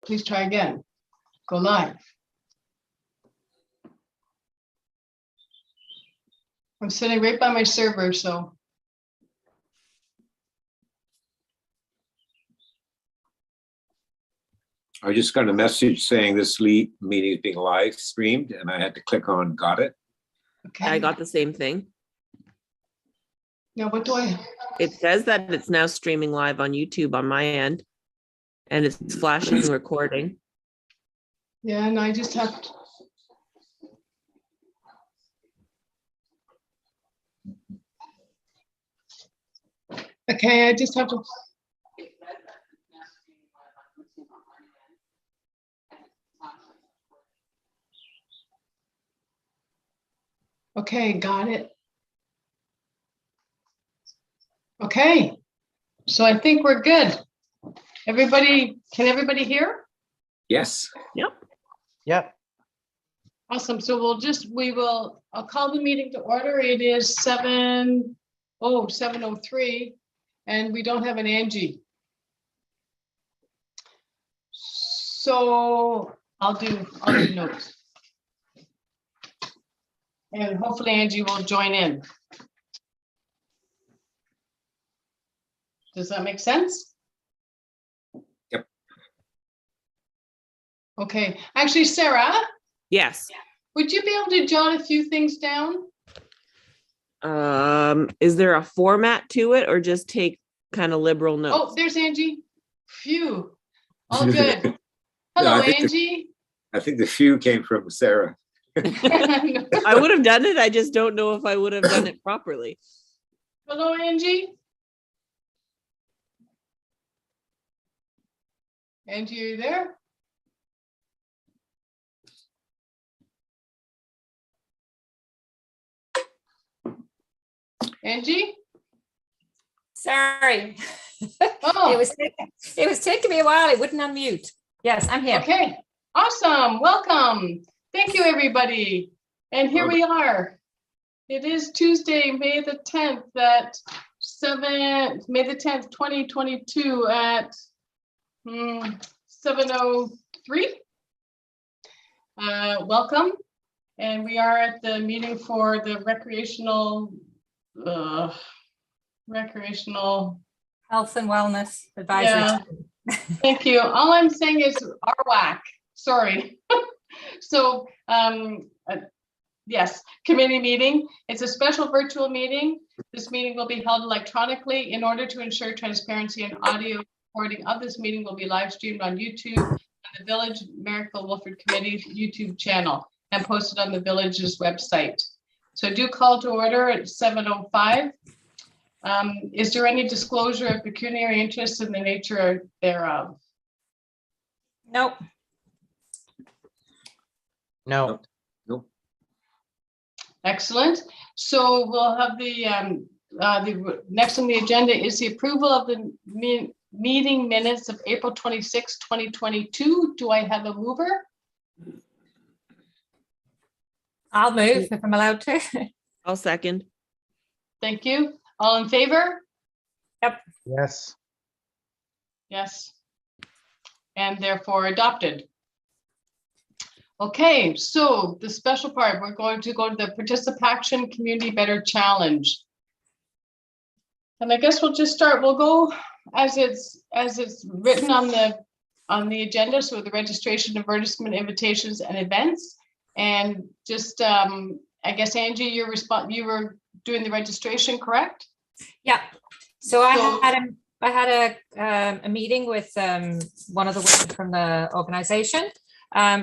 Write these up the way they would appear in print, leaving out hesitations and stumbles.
Please try again. Go live. I'm sitting right by my server, so. I just got a message saying this meeting is being live streamed, and I had to click on got it. Okay. I got the same thing. Now what do I? It says that it's now streaming live on YouTube on my end, and it's flashing recording. Yeah, and I just have to. Okay, I just have to. Okay, got it. Okay, so I think we're good. Everybody, can everybody hear? Yes. Yep. Yep. Awesome. So I'll call the meeting to order. It is 7:03, and we don't have an Angie. So I'll do notes. And hopefully Angie will join in. Does that make sense? Yep. Okay, actually, Sarah, Yes. would you be able to jot a few things down? Is there a format to it, or just take kind of liberal Oh, notes? there's Angie. Phew. All good. Hello, Angie. I think the few came from Sarah. I would have done it. I just don't know if I would have done it properly. Hello, Angie. Angie, are you there? Angie? Sorry. Oh, It was taking me a while. It wouldn't unmute. Yes, I'm here. okay. Awesome. Welcome. Thank you, everybody. And here we are. It is Tuesday, May the 10th at May the 10th, 2022 at 7:03. Welcome. And we are at the meeting for the recreational Health and Wellness Advisory. Yeah. Thank you. All I'm saying is Rhwac. Sorry. So, yes, committee meeting. It's a special virtual meeting. This meeting will be held electronically. In order to ensure transparency, and audio recording of this meeting will be live streamed on YouTube on the Village Marrickville Wolford Committee's YouTube channel and posted on the village's website. So do call to order at 7:05. Is there any disclosure of pecuniary interest in the nature thereof? Nope. No. Nope. Excellent. So we'll have the next on the agenda is the approval of the meeting minutes of April 26, 2022. Do I have a mover? I'll move if I'm allowed to. I'll second. Thank you. All in favor? Yes. Yes. And therefore adopted. Okay, so the special part, we're going to go to the Participation Community Better Challenge. And I guess we'll just start, we'll go as it's written on the agenda. So the registration, advertisement, invitations, and events. And just, I guess, Angie, you were doing the registration, correct? Yeah. So I had a meeting with one of the women from the organization.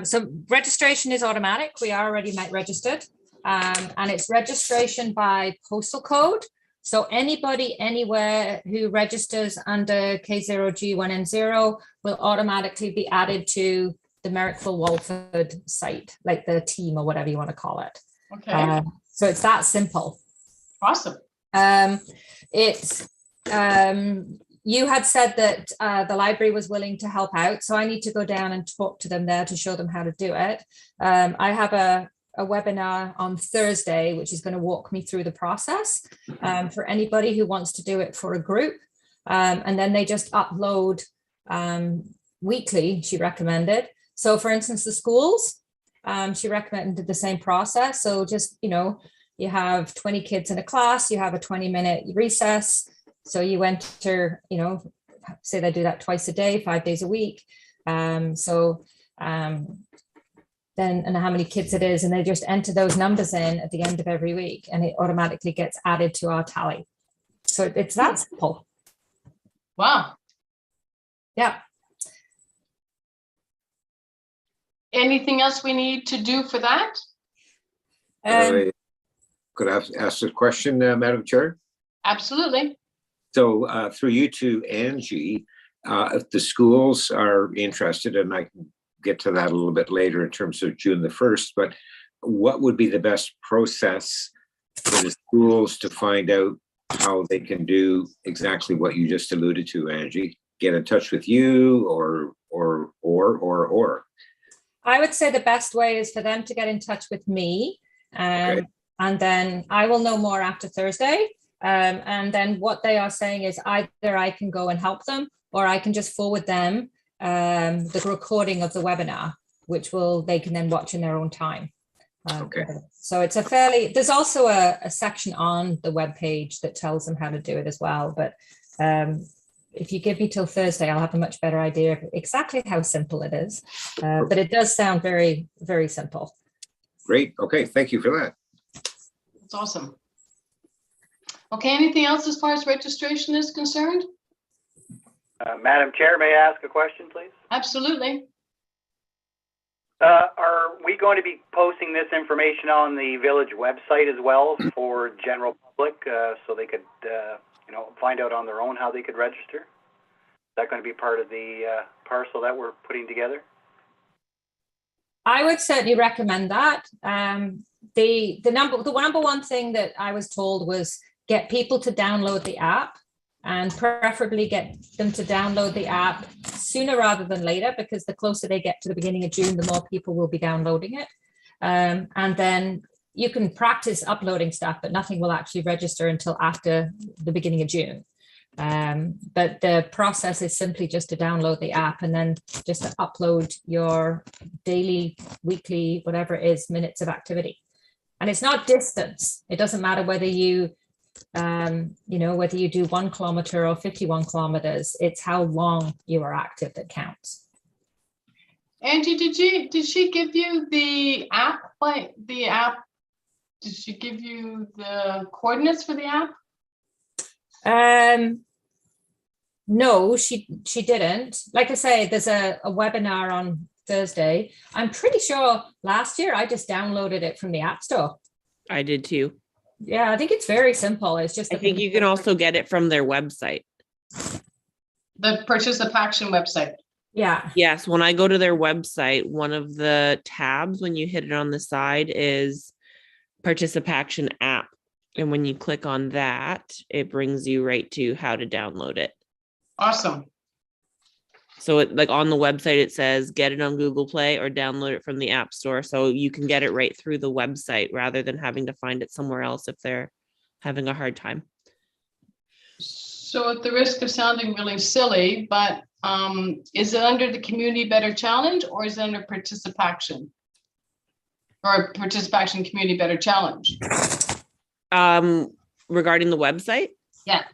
So registration is automatic. We are already registered, and it's registration by postal code. So anybody anywhere who registers under K0G1N0 will automatically be added to the Marrickville Walford site, like the team or whatever you want to call it. Okay. So it's that simple. Awesome. You had said that the library was willing to help out, so I need to go down and talk to them there to show them how to do it. I have a webinar on Thursday, which is going to walk me through the process for anybody who wants to do it for a group. And then they just upload weekly, she recommended. So for instance, the schools, she recommended the same process. So just, you have 20 kids in a class, you have a 20-minute recess. So you enter, say they do that twice a day, 5 days a week. Then and how many kids it is, and they just enter those numbers in at the end of every week, and it automatically gets added to our tally. So it's that simple. Wow. Yeah. Anything else we need to do for that? Could I ask a question, Madam Chair? Absolutely. So through you to Angie, if the schools are interested, and I can get to that a little bit later in terms of June the 1st, but what would be the best process for the schools to find out how they can do exactly what you just alluded to, Angie? Get in touch with you or? I would say the best way is for them to get in touch with me. Okay. And then I will know more after Thursday. And then what they are saying is either I can go and help them, or I can just forward them the recording of the webinar, which they can then watch in their own time. Okay. So it's there's also a section on the webpage that tells them how to do it as well. But if you give me till Thursday, I'll have a much better idea of exactly how simple it is. But it does sound very, very simple. Great. Okay. Thank you for that. That's awesome. Okay. Anything else as far as registration is concerned? Madam Chair, may I ask a question, please? Absolutely. Are we going to be posting this information on the village website as well for general public, so they could, find out on their own how they could register? Is that going to be part of the parcel that we're putting together? I would certainly recommend that. The number one thing that I was told was get people to download the app, and preferably get them to download the app sooner rather than later, because the closer they get to the beginning of June, the more people will be downloading it. And then you can practice uploading stuff, but nothing will actually register until after the beginning of June. But the process is simply just to download the app and then just to upload your daily, weekly, whatever it is, minutes of activity. And it's not distance. It doesn't matter whether you whether you do 1 kilometer or 51 kilometers, it's how long you are active that counts. Angie, did she give you the app? Did she give you the coordinates for the app? No, she didn't. Like I say, there's a webinar on Thursday. I'm pretty sure last year I just downloaded it from the App Store. I did too. Yeah, I think it's very simple. It's just I think you can also get it from their website. The Participation website. Yeah. Yes, when I go to their website, one of the tabs when you hit it on the side is Participation app. And when you click on that, it brings you right to how to download it. Awesome. So it, on the website, it says get it on Google Play or download it from the App Store. So you can get it right through the website rather than having to find it somewhere else if they're having a hard time. So at the risk of sounding really silly, but is it under the Community Better Challenge, or is it under Participation? Or Participation Community Better Challenge? Regarding the website? Yeah.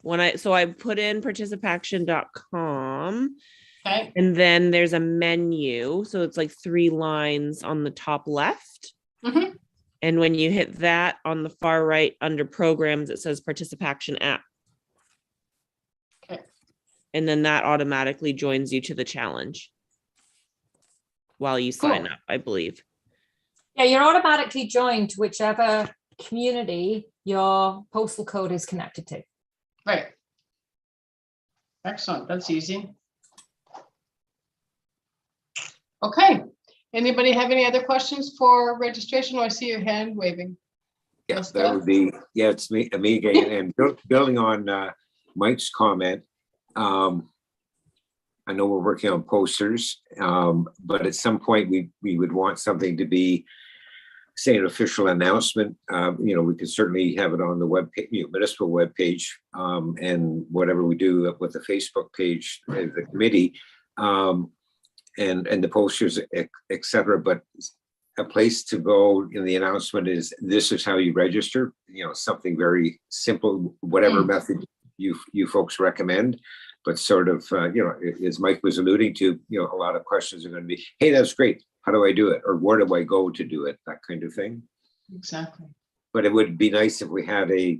I put in participation.com. Okay. And then there's a menu. So it's like 3 lines on the top left. Mm-hmm. And when you hit that on the far right under programs, it says Participation app. Okay. And then that automatically joins you to the challenge while you sign up, I believe. Yeah, you're automatically joined to whichever community your postal code is connected to. Right. Excellent. That's easy. Okay. Anybody have any other questions for registration? Oh, I see your hand waving. Yes, that would be, it's me again. And building on Mike's comment, I know we're working on posters, but at some point we would want something to be, say, an official announcement. We could certainly have it on the web page, municipal web page, and whatever we do with the Facebook page, the committee. and the posters, et cetera, but a place to go in the announcement is, this is how you register, something very simple, whatever method you folks recommend. But sort of, as Mike was alluding to, a lot of questions are going to be, hey, that's great. How do I do it? Or where do I go to do it? That kind of thing. Exactly. But it would be nice if we had a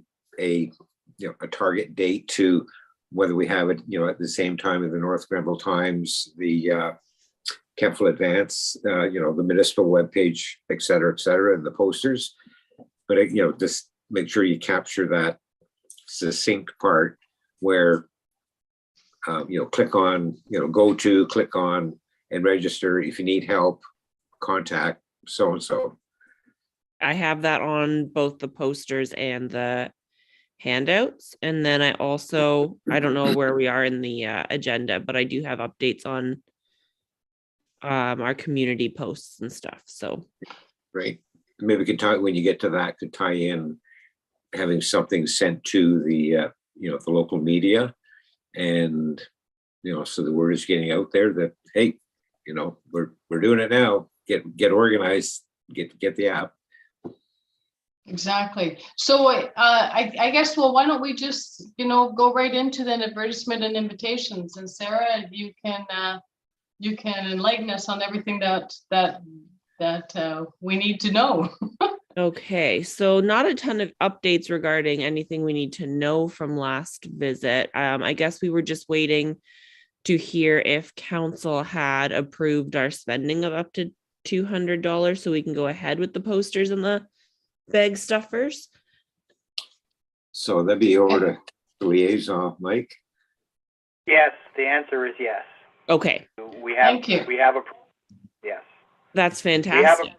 target date to whether we have it, at the same time of the North Grenville Times, the Kemptville Advance, the municipal webpage, et cetera, and the posters. But, just make sure you capture that succinct part where, click on, go to, click on and register. If you need help, contact so-and-so. I have that on both the posters and the handouts. And then I don't know where we are in the agenda, but I do have updates on our community posts and stuff. So Right. Maybe we could tie, when you get to that, could tie in having something sent to the, the local media, and, so the word is getting out there that, hey, we're doing it now. Get organized, get the app. Exactly. So I guess, well, why don't we just, go right into the advertisement and invitations, and Sarah, you can enlighten us on everything that we need to know. okay, so not a ton of updates regarding anything we need to know from last visit. I guess we were just waiting to hear if council had approved our spending of up to $200 so we can go ahead with the posters and the bag stuffers. So that'd be over to the liaison, Mike. Yes, the answer is yes. Okay, We have. Thank you. We have a. Yes. that's fantastic.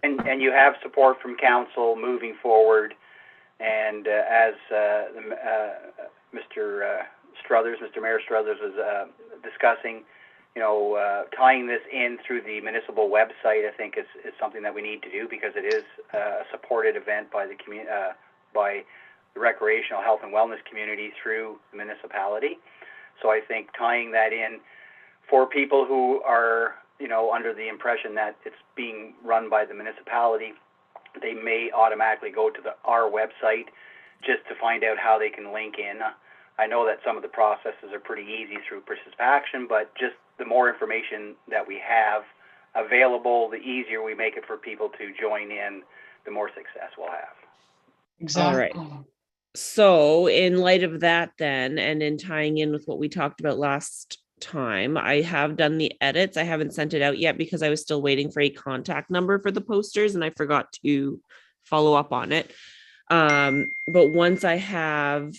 And you have support from council moving forward, and as Mr. Mayor Struthers was discussing, tying this in through the municipal website, I think is something that we need to do, because it is a supported event by the by the recreational health and wellness community through the municipality. So I think tying that in for people who are under the impression that it's being run by the municipality, they may automatically go to our website just to find out how they can link in. I know that some of the processes are pretty easy through participation, but just the more information that we have available, the easier we make it for people to join in, the more success we'll have. Exactly. All right. So in light of that then, and in tying in with what we talked about last time, I have done the edits. I haven't sent it out yet because I was still waiting for a contact number for the posters and I forgot to follow up on it. But once I have,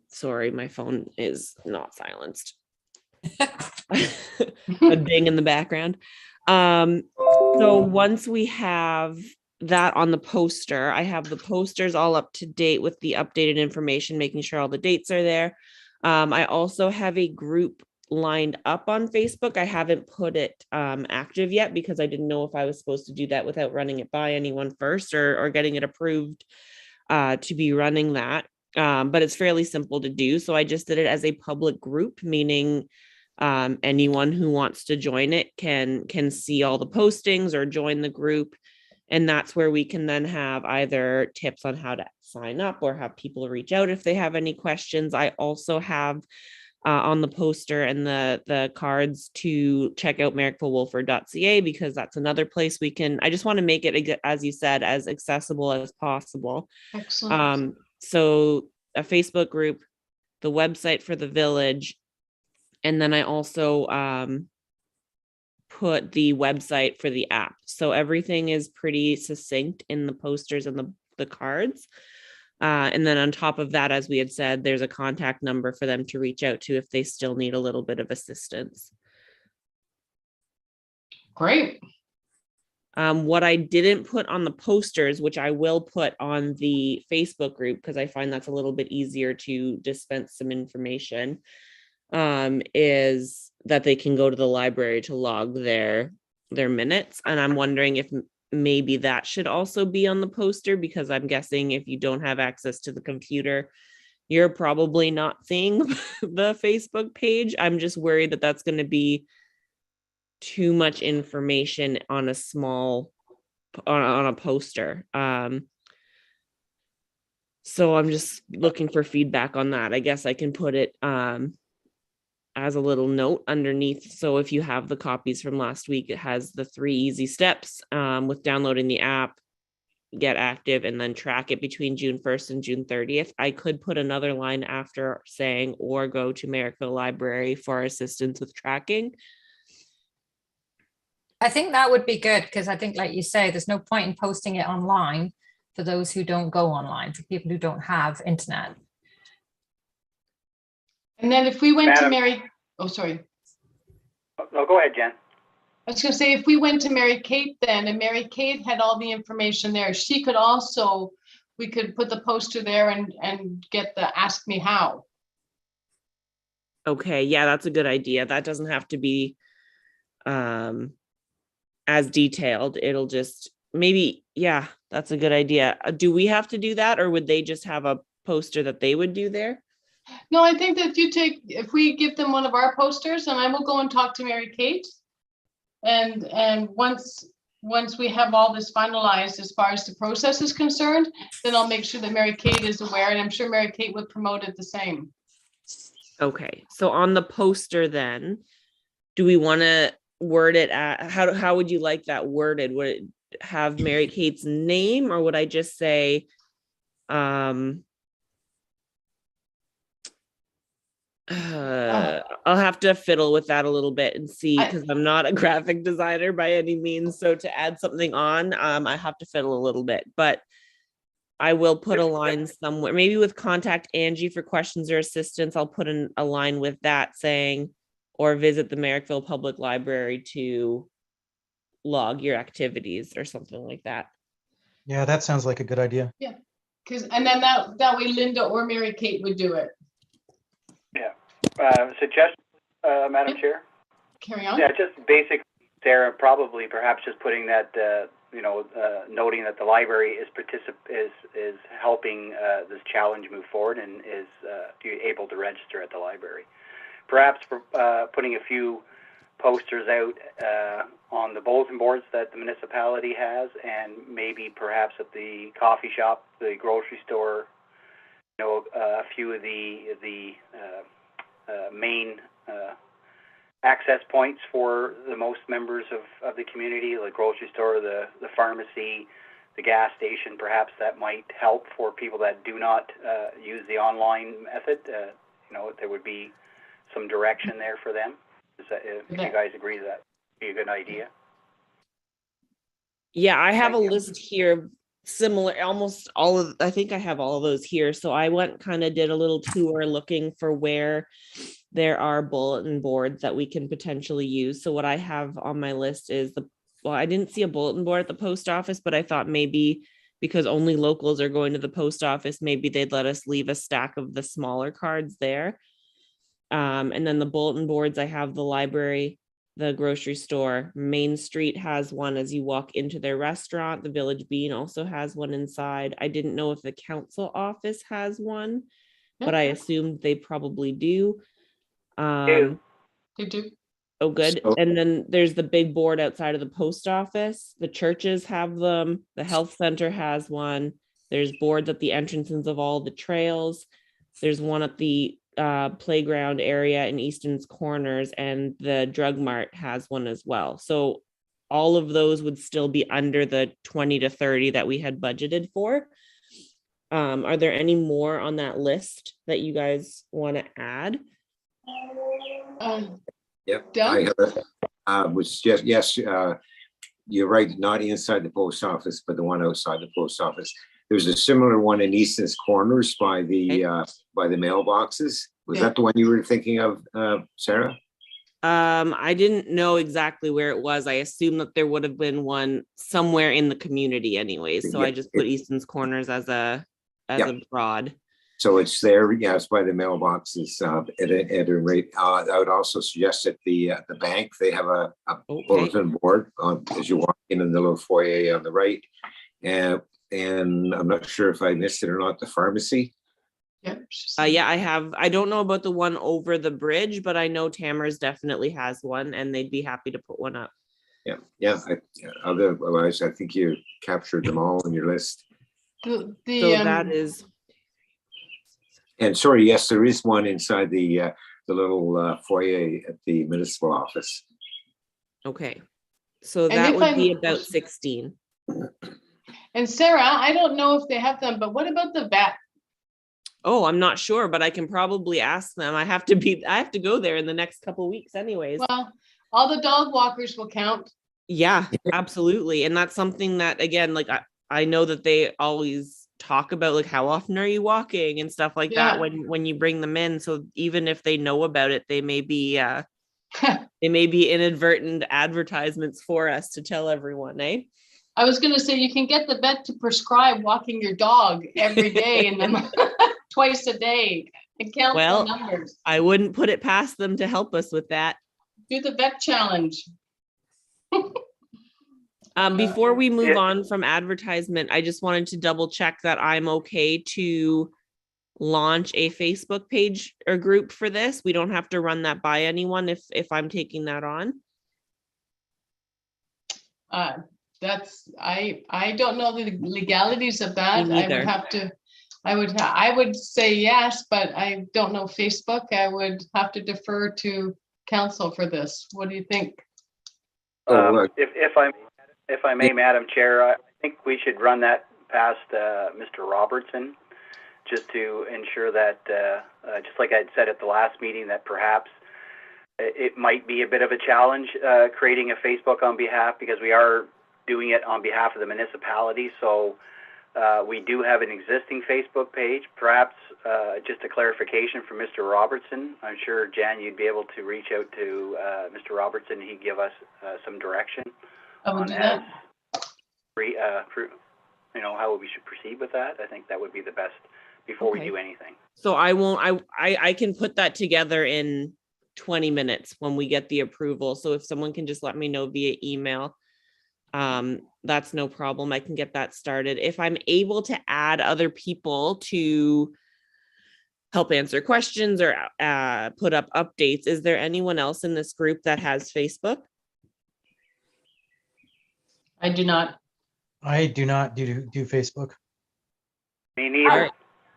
sorry, my phone is not silenced. A ding in the background. So once we have that on the poster, I have the posters all up to date with the updated information, making sure all the dates are there. I also have a group lined up on Facebook. I haven't put it active yet because I didn't know if I was supposed to do that without running it by anyone first or getting it approved to be running that. But it's fairly simple to do. So I just did it as a public group, meaning anyone who wants to join it can see all the postings or join the group. And that's where we can then have either tips on how to sign up or have people reach out if they have any questions. I also have on the poster and the cards to check out merrickvillewolford.ca, because that's another place we can, I just want to make it, as you said, as accessible as possible. Excellent. So a Facebook group, the website for the village, and then I also put the website for the app. So everything is pretty succinct in the posters and the cards. And then on top of that, as we had said, there's a contact number for them to reach out to if they still need a little bit of assistance. Great. What I didn't put on the posters, which I will put on the Facebook group, because I find that's a little bit easier to dispense some information, is that they can go to the library to log their minutes. And I'm wondering if maybe that should also be on the poster, because I'm guessing if you don't have access to the computer, you're probably not seeing the Facebook page. I'm just worried that that's going to be too much information on a small, on a poster. So I'm just looking for feedback on that. I guess I can put it as a little note underneath. So if you have the copies from last week, it has the 3 easy steps with downloading the app, get active, and then track it between June 1st and June 30th. I could put another line after saying, or go to Merrickville Library for assistance with tracking. I think that would be good, because I think, like you say, there's no point in posting it online for those who don't go online, for people who don't have internet. And then if we went to Madam- Mary, oh, sorry. No, go ahead, Jen. I was gonna say, if we went to Mary Kate then, and Mary Kate had all the information there, she could also, we could put the poster there and get the ask me how. Okay, yeah, that's a good idea. That doesn't have to be as detailed. It'll just maybe, yeah, that's a good idea. Do we have to do that, or would they just have a poster that they would do there? No, I think that if we give them one of our posters, and I will go and talk to Mary Kate. And once we have all this finalized as far as the process is concerned, then I'll make sure that Mary Kate is aware, and I'm sure Mary Kate would promote it the same. Okay, so on the poster then, do we want to word it at, how would you like that worded? Would it have Mary Kate's name, or would I just say, I'll have to fiddle with that a little bit and see, because I'm not a graphic designer by any means. So to add something on, I have to fiddle a little bit, but I will put a line somewhere, maybe with contact Angie for questions or assistance. I'll put in a line with that saying, or visit the Merrickville Public Library to log your activities or something like that. Yeah, that sounds like a good idea. And then that way Linda or Mary Kate would do it. Suggestion, Madam Chair? Carry on. Yeah, just basic, Sarah, probably perhaps just putting that, noting that the library is helping this challenge move forward and is able to register at the library. Perhaps for putting a few posters out on the bulletin boards that the municipality has, and maybe perhaps at the coffee shop, the grocery store, a few of the main access points for the most members of the community, the grocery store, the pharmacy, the gas station. Perhaps that might help for people that do not use the online method. There would be some direction there for them. If you guys agree that would be a good idea. Yeah, I have Thank a you. list here similar, almost all of, I think I have all of those here. So I did a little tour looking for where there are bulletin boards that we can potentially use. So what I have on my list is I didn't see a bulletin board at the post office, but I thought maybe because only locals are going to the post office, maybe they'd let us leave a stack of the smaller cards there. And then the bulletin boards, I have the library, the grocery store, Main Street has one as you walk into their restaurant. The Village Bean also has one inside. I didn't know if the council office has one, but I assumed they probably do. They do. Oh, good. So- And then there's the big board outside of the post office. The churches have them. The health center has one. There's boards at the entrances of all the trails. There's one at the playground area in Easton's Corners, and the Drug Mart has one as well. So all of those would still be under the 20 to 30 that we had budgeted for. Are there any more on that list that you guys want to add? Yep. Doug? Was just, yes, you're right, not inside the post office, but the one outside the post office. There's a similar one in Easton's Corners by the mailboxes. Was that the one you were thinking of, Sarah? I didn't know exactly where it was. I assumed that there would have been one somewhere in the community anyways. So I just put Easton's Corners as a broad. So it's there, yeah, it's by the mailboxes at a rate. I would also suggest that the bank, they have a bulletin board as you walk in the little foyer on the right. And I'm not sure if I missed it or not, the pharmacy. Yep. Yeah, I don't know about the one over the bridge, but I know Tamara's definitely has one and they'd be happy to put one up. Yeah. Otherwise, I think you captured them all on your list. So that is, And sorry, yes, there is one inside the little foyer at the municipal office. okay. So And that if would be I'm- about 16. And Sarah, I don't know if they have them, but what about the vet? Oh, I'm not sure, but I can probably ask them. I have to go there in the next couple of weeks anyways. Well, all the dog walkers will count. Yeah, absolutely. And that's something that, again, like I know that they always talk about like how often are you walking and stuff like that Yeah. when you bring them in. So even if they know about it, they may be inadvertent advertisements for us to tell everyone, eh? I was gonna say, you can get the vet to prescribe walking your dog every day and then twice a day and count Well, the numbers. I wouldn't put it past them to help us with that. Do the vet challenge. Before we move Yeah. on from advertisement, I just wanted to double check that I'm okay to launch a Facebook page or group for this. We don't have to run that by anyone if I'm taking that on. That's, I don't know the legalities of that. Me I would neither. have to, I would say yes, but I don't know Facebook. I would have to defer to council for this. What do you think? If I may, Madam Chair, I think we should run that past Mr. Robertson, just to ensure that, just like I had said at the last meeting, that perhaps it might be a bit of a challenge creating a Facebook on behalf, because we are doing it on behalf of the municipality. So we do have an existing Facebook page. Perhaps just a clarification from Mr. Robertson. I'm sure, Jan, you'd be able to reach out to Mr. Robertson. He'd give us some direction I would on do that. how we should proceed with that. I think that would be the best before we Okay. do anything. So I can put that together in 20 minutes when we get the approval. So if someone can just let me know via email, that's no problem. I can get that started. If I'm able to add other people to help answer questions or put up updates, is there anyone else in this group that has Facebook? I do not. I do not do Facebook. Me neither.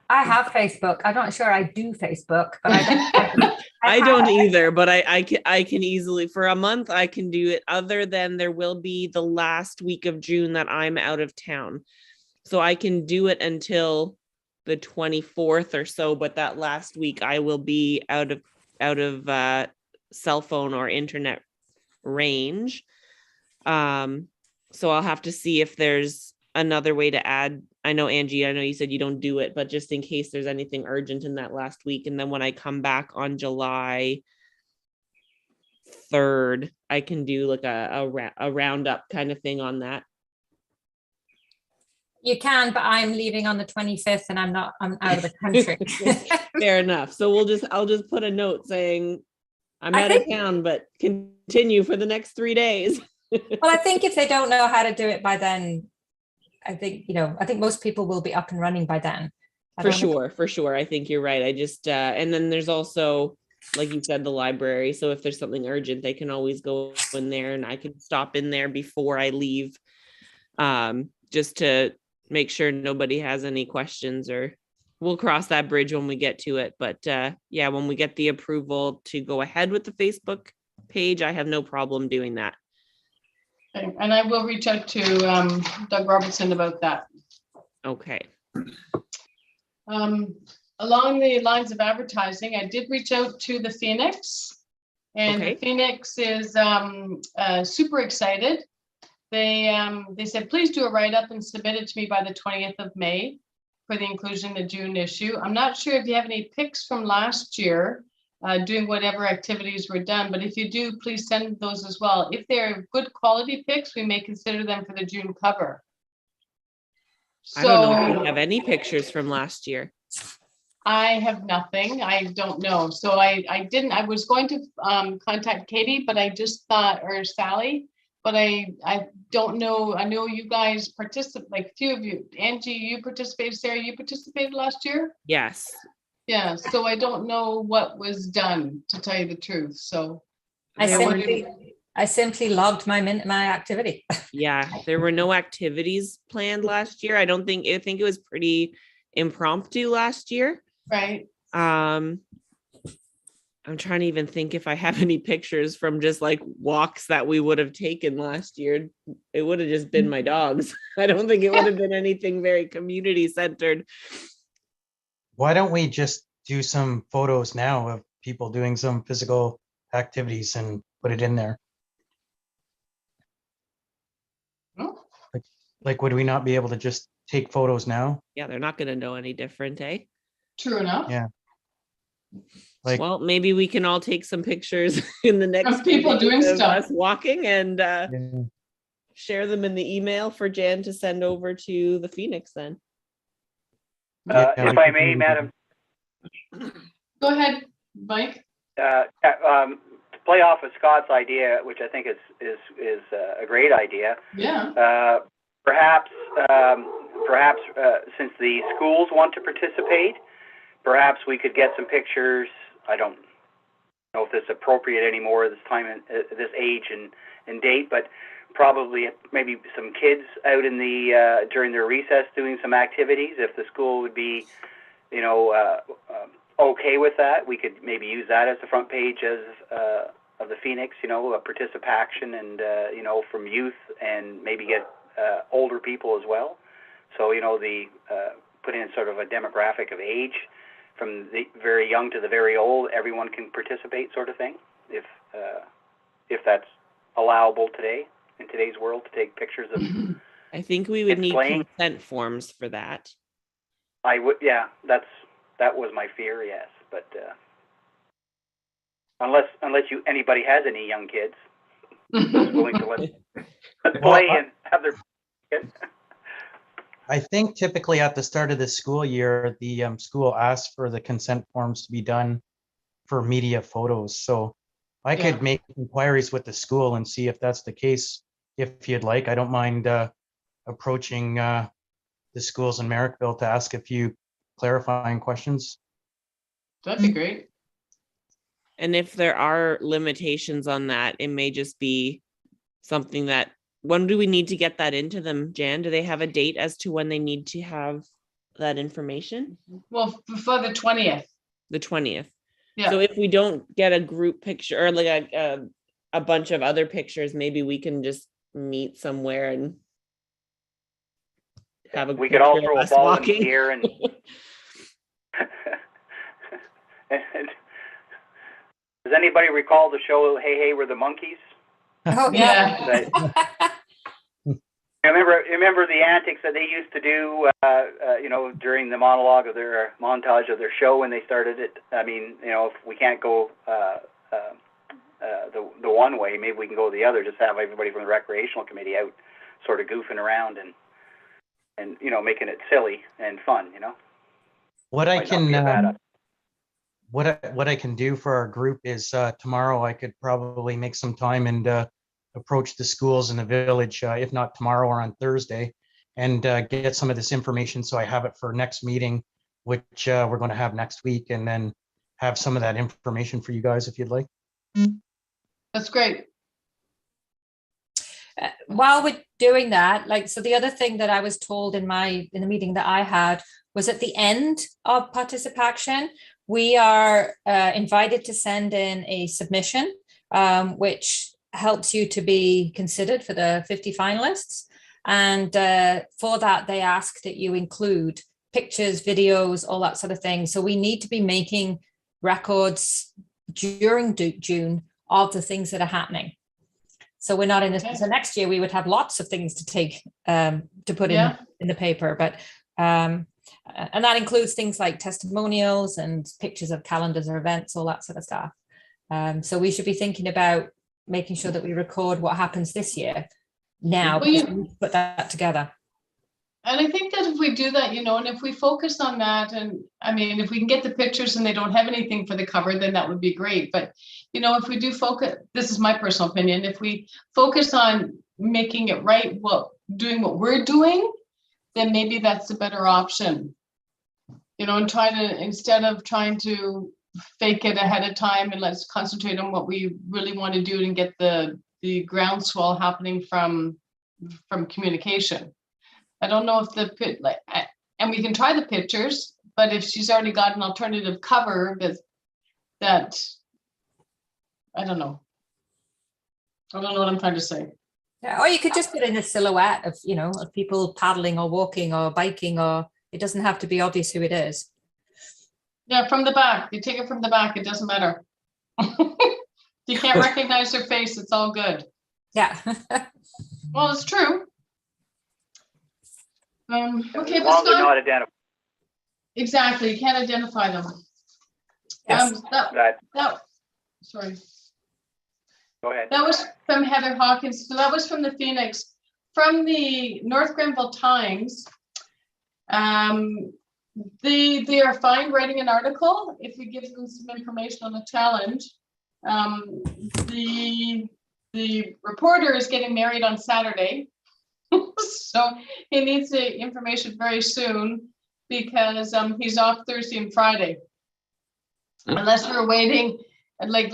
I have Facebook. I'm not sure I do Facebook, but I don't. I don't either, but I can easily, for a month, I can do it, other than there will be the last week of June that I'm out of town. So I can do it until the 24th or so, but that last week I will be out of cell phone or internet range. So I'll have to see if there's another way to add. I know, Angie, I know you said you don't do it, but just in case there's anything urgent in that last week. And then when I come back on July 3rd, I can do like a roundup kind of thing on that. You can, but I'm leaving on the 25th and I'm out of the country. Fair enough. So I'll just put a note saying I'm I out of think- town, but continue for the next 3 days. Well, I think if they don't know how to do it by then, I think most people will be up and running by then. I For don't think- sure. I think you're right. I just, and then there's also, like you said, the library. So if there's something urgent, they can always go in there and I can stop in there before I leave. Just to make sure nobody has any questions, or we'll cross that bridge when we get to it. But yeah, when we get the approval to go ahead with the Facebook page, I have no problem doing that. Okay, and I will reach out to Doug Robertson about that. Okay. Along the lines of advertising, I did reach out to the Phoenix, and Okay. the Phoenix is super excited. They said, please do a write-up and submit it to me by the 20th of May for the inclusion in the June issue. I'm not sure if you have any pics from last year, doing whatever activities were done, but if you do, please send those as well. If they're good quality pics, we may consider them for the June cover. I don't know if So we have any pictures from last year. I have nothing. I don't know. So I was going to contact Katie, but I just thought, or Sally, but I don't know. I know you guys participate, like a few of you. Angie, you participated. Sarah, you participated last year. Yes. Yeah, so I don't know what was done, to tell you the truth. So I simply logged my activity. Yeah, there were no activities planned last year. I think it was pretty impromptu last year. right. I'm trying to even think if I have any pictures from just like walks that we would have taken last year. It would have just been my dogs. I don't think it would have been anything very community centered. Why don't we just do some photos now of people doing some physical activities and put it in there? Oh, Like, would we not be able to just take photos now? Yeah, they're not going to know any different, eh? true enough. Yeah. Like, Well, maybe we can all take some pictures in the next Of people few doing days of stuff. us walking and yeah. share them in the email for Jan to send over to the Phoenix then. Yeah, If we I can may, do Madam, Go ahead, Mike. to play off of Scott's idea, which I think is a great idea. Yeah. Perhaps since the schools want to participate, perhaps we could get some pictures. I don't know if this is appropriate anymore at this time and this age and date, but probably maybe some kids out in the during their recess doing some activities. If the school would be, okay with that, we could maybe use that as the front page of the Phoenix. A participation and from youth and maybe get older people as well. So put in sort of a demographic of age from the very young to the very old. Everyone can participate, sort of thing. If that's allowable today in today's world to take pictures of. I think we would need playing. consent forms for that. I would, yeah. That was my fear, yes. But unless anybody has any young kids who's willing to let them play and have their. I think typically at the start of the school year, the school asks for the consent forms to be done for media photos. So I Yeah. could make inquiries with the school and see if that's the case. If you'd like, I don't mind approaching the schools in Merrickville to ask a few clarifying questions. That'd be great. And if there are limitations on that, it may just be something that, when do we need to get that into them, Jan? Do they have a date as to when they need to have that information? Well, for the 20th. The 20th. Yeah. So if we don't get a group picture or like a bunch of other pictures, maybe we can just meet somewhere and have a We could all picture of throw a us ball walking. in the air and. Does anybody recall the show Hey Hey We're the Monkeys? Oh, Yeah. Remember the antics that they used to do, during the montage of their show when they started it. I mean, if we can't go the one way, maybe we can go the other. Just have everybody from the recreational committee out, sort of goofing around and making it silly and fun. What I Might not be a bad can idea. what I can do for our group is tomorrow I could probably make some time and approach the schools in the village, if not tomorrow or on Thursday, and get some of this information so I have it for next meeting, which we're going to have next week, and then have some of that information for you guys if you'd like. That's great. While we're doing that, so the other thing that I was told in the meeting that I had was at the end of participation, we are invited to send in a submission, which helps you to be considered for the 50 finalists. And for that, they ask that you include pictures, videos, all that sort of thing. So we need to be making records during June of the things that are happening. So we're not in this. Okay. So next year we would have lots of things to take to put Yeah. in the paper, but and that includes things like testimonials and pictures of calendars or events, all that sort of stuff. So we should be thinking about making sure that we record what happens this year now, Well, because we need to put that together. And I think that if we do that, you know, and if we focus on that, and I mean, if we can get the pictures and they don't have anything for the cover, then that would be great. But, you know, if we do focus, this is my personal opinion, if we focus on making it right, doing what we're doing, then maybe that's the better option. You know, and instead of trying to fake it ahead of time, and let's concentrate on what we really want to do and get the groundswell happening from communication. I don't know if and we can try the pictures, but if she's already got an alternative cover that I don't know. I don't know what I'm trying to say. Yeah, or you could just put in a silhouette of, you know, of people paddling or walking or biking, or it doesn't have to be obvious who it is. Yeah, from the back. You take it from the back. It doesn't matter. You can't recognize their face. It's all good. Yeah. Well, it's true. Okay, As long as they're Scott, not identified. exactly. You can't identify them. Yes. Sorry. Go ahead. That was from Heather Hawkins. So that was from the Phoenix. From the North Grenville Times, they are fine writing an article if we give them some information on the challenge. The reporter is getting married on Saturday. So he needs the information very soon because he's off Thursday and Friday. Unless we're waiting, like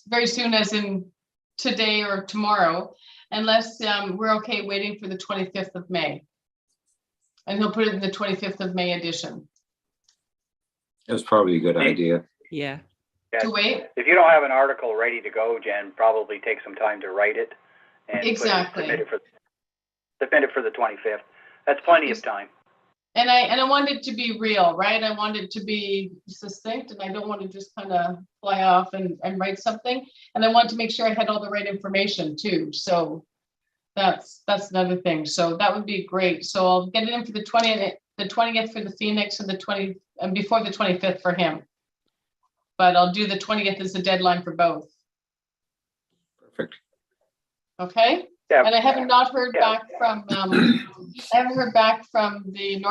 very soon, as in today or tomorrow, unless we're okay waiting for the 25th of May. And he'll put it in the 25th of May edition. That's probably a good idea. Yeah. Yeah, To wait? if you don't have an article ready to go, Jen, probably take some time to write it and Exactly. submit it for the 25th. That's plenty of time. And I want it to be real, right? I want it to be succinct, and I don't want to just kind of fly off and write something. And I want to make sure I had all the right information too. So that's another thing. So that would be great. So I'll get it in for the 20th for the Phoenix, and and before the 25th for him. But I'll do the 20th as the deadline for both. Perfect. Okay. Yeah. And I haven't not heard back from I haven't heard back from the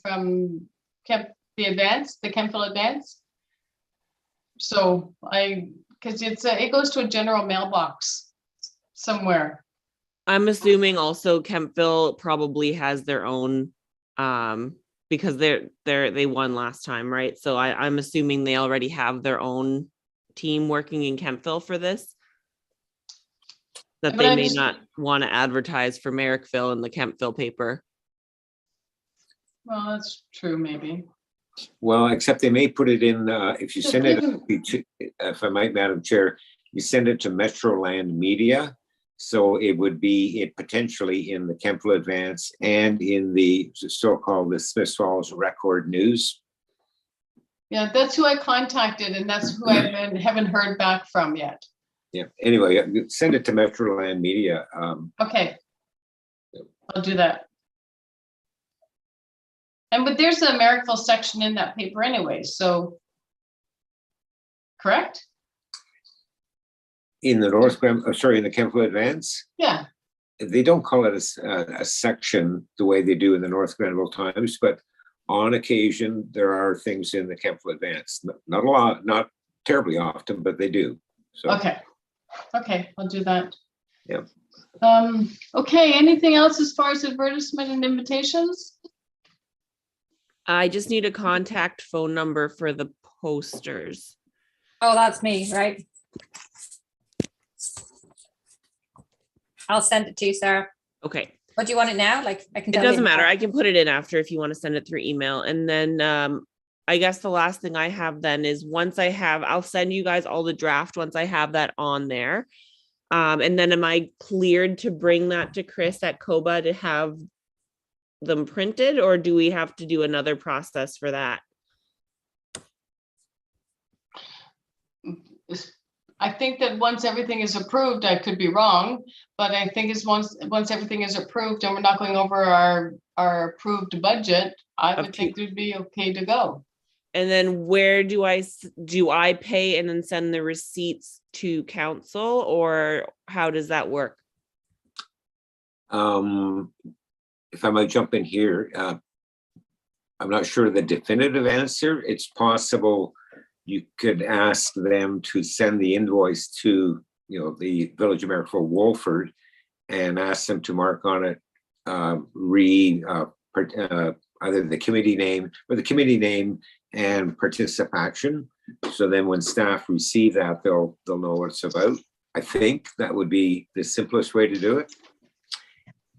from the Kempville Advance. So because it goes to a general mailbox somewhere. I'm assuming also Kempville probably has their own, because they won last time, right? So I'm assuming they already have their own team working in Kempville for this. That But they I may just- not want to advertise for Merrickville in the Kempville paper. Well, that's true, maybe. Well, except they may put it in, if you Just send it, leave to, if I might, Madam Chair, you send it to Metroland Media. So it would be potentially in the Kempville Advance and in the so-called the Smith Falls Record News. Yeah, that's who I contacted, and that's who I haven't heard back from yet. Yeah, anyway, send it to Metroland Media. Okay. I'll do that. But there's a Merrickville section in that paper anyway, so. Correct? In the in the Kempville Advance, Yeah. they don't call it a section the way they do in the North Grenville Times, but on occasion, there are things in the Kempville Advance. Not a lot, not terribly often, but they do. So. Okay, I'll do that. Yeah. Okay, anything else as far as advertisement and invitations? I just need a contact phone number for the posters. Oh, that's me, right? I'll send it to you, Sarah. Okay. What do you want it now? Like I can. It doesn't matter. I can put it in after if you want to send it through email. And then I guess the last thing I have then is I'll send you guys all the draft once I have that on there. And then am I cleared to bring that to Chris at COBA to have them printed, or do we have to do another process for that? I think that once everything is approved, I could be wrong, but I think it's once everything is approved and we're not going over our approved budget, I would think we'd be okay to go. And then where do I pay and then send the receipts to council, or how does that work? if I might jump in here, I'm not sure the definitive answer. It's possible you could ask them to send the invoice to, the Village of Marrickville Wolford and ask them to mark on it, either the committee name and participation. So then when staff receive that, they'll know what it's about. I think that would be the simplest way to do it.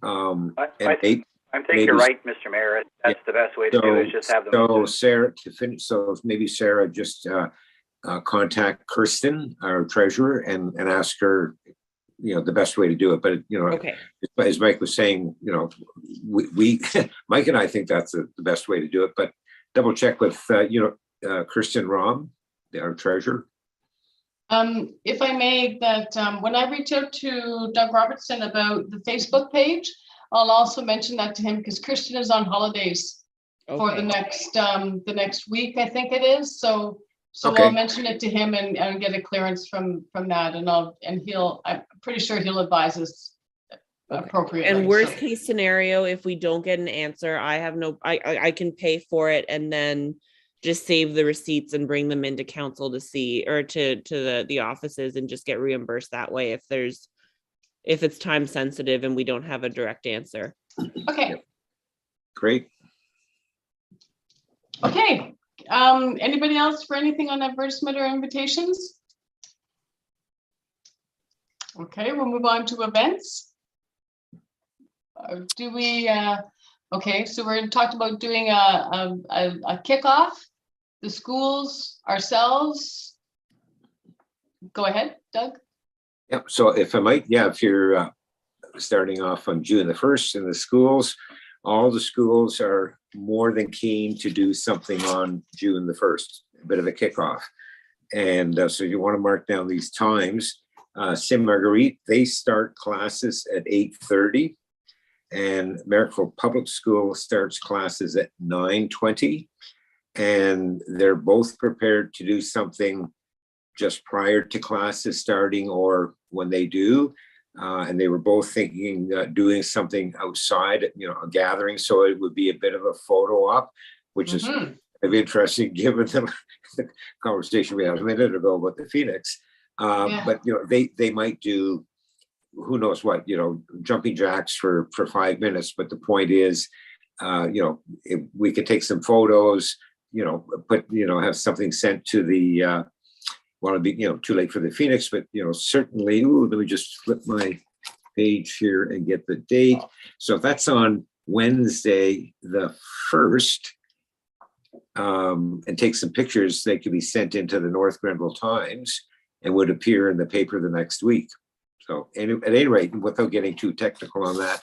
I think you're right, Mr. Mayor. That's the best way to do it, is just have them. So Sarah, to finish, maybe Sarah just contact Kirsten, our treasurer, and ask her, the best way to do it. But, Okay. as Mike was saying, we Mike and I think that's the best way to do it, but double check with, Kirsten Rom, our treasurer. If I may, that when I reach out to Doug Robertson about the Facebook page, I'll also mention that to him, because Christian is on holidays for the next week, I think it is. So Okay. I'll mention it to him and get a clearance from that, and I'm pretty sure he'll advise us appropriately. And worst case scenario, if we don't get an answer, I can pay for it and then just save the receipts and bring them into council to see, or to the offices, and just get reimbursed that way if it's time sensitive and we don't have a direct answer. Okay. Great. Okay. Anybody else for anything on advertisement or invitations? Okay, we'll move on to events. Okay, so we're talked about doing a kickoff, the schools, ourselves. Go ahead, Doug. Yep. So if I might, if you're starting off on June the 1st in the schools, all the schools are more than keen to do something on June the 1st, a bit of a kickoff. And so you want to mark down these times. Saint Marguerite, they start classes at 8:30, and Marrickville Public School starts classes at 9:20. And they're both prepared to do something just prior to classes starting or when they do. And they were both thinking doing something outside, a gathering. So it would be a bit of a photo op, which is kind of interesting given the conversation we had a minute ago about the Phoenix. But, they might do, who knows what, jumping jacks for 5 minutes. But the point is, if we could take some photos, have something sent to the, want to be, too late for the Phoenix, but, certainly, let me just flip my page here and get the date. So if that's on Wednesday, the 1st, and take some pictures, they could be sent into the North Grenville Times and would appear in the paper the next week. So at any rate, without getting too technical on that,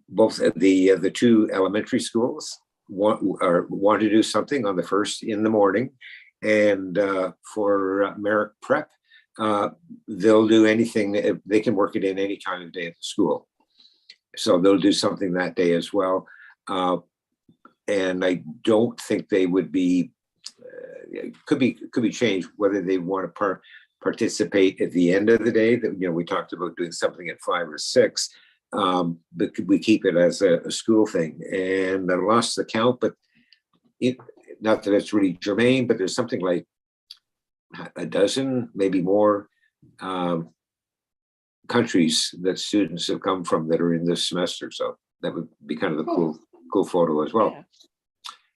both the two elementary schools want to do something on the 1st in the morning. And for Merrick Prep, they'll do anything. They can work it in any time of day at the school. So they'll do something that day as well. And I don't think they would be, could be changed whether they want to participate at the end of the day. That, we talked about doing something at 5 or 6, but we keep it as a school thing. And I lost the count, but not that it's really germane, but there's something like a dozen, maybe more, countries that students have come from that are in this semester. So that would be kind of a cool photo as well. Yeah.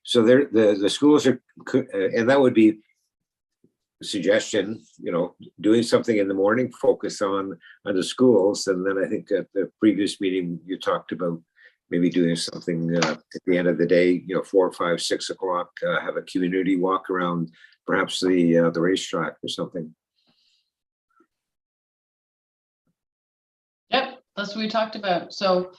So the schools are, and that would be a suggestion, doing something in the morning, focus on the schools. And then I think at the previous meeting, you talked about maybe doing something at the end of the day, 4, 5, 6 o'clock, have a community walk around, perhaps the racetrack or something. Yep, that's what we talked about. So,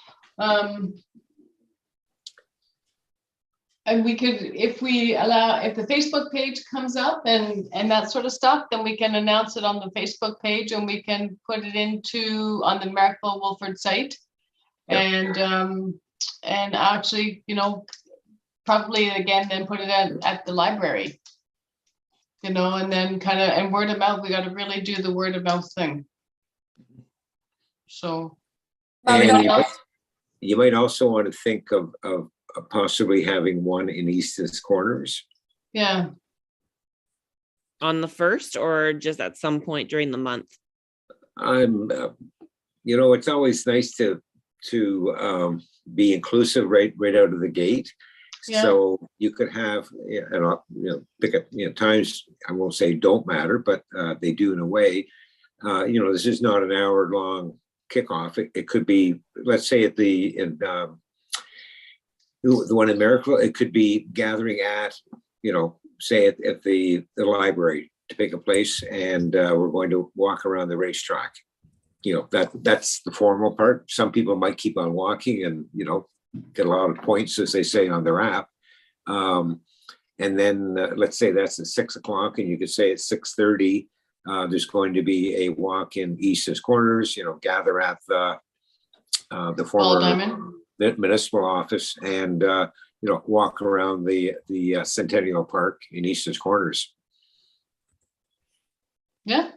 and we could, if the Facebook page comes up and that sort of stuff, then we can announce it on the Facebook page, and we can put it on the Marrickville Wolford site. Yep. And actually, probably again, then put it at the library, and then and word of mouth. We got to really do the word of mouth thing. So, You might also want to think of possibly having one in Easton's Corners. Yeah, On the 1st or just at some point during the month? I'm, it's always nice to be inclusive right out of the gate. Yeah. So you could have, pick up, times, I won't say don't matter, but they do in a way. This is not an hour long kickoff. It could be, let's say the one in Miracle, it could be gathering at, say at the library to pick a place, and we're going to walk around the racetrack. That's the formal part. Some people might keep on walking and, get a lot of points, as they say on their app. And then let's say that's at 6 o'clock, and you could say at 6:30, there's going to be a walk in Easton's Corners, gather at the Paul former Diamond. municipal office, and walk around the Centennial Park in Easton's Corners. Yeah,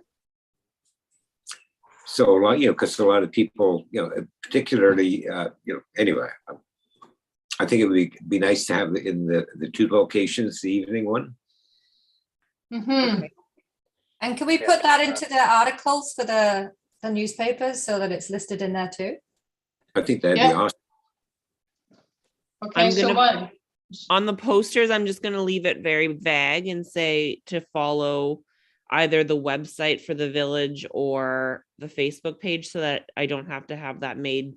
So a lot, because a lot of people, particularly, anyway, I think it would be nice to have in the two locations, the evening one. mm-hmm. And can we put that into the articles for the newspapers so that it's listed in there too? I think that'd Yeah. be awesome. Okay, I'm so gonna- what? On the posters, I'm just going to leave it very vague and say to follow either the website for the village or the Facebook page, so that I don't have to have that made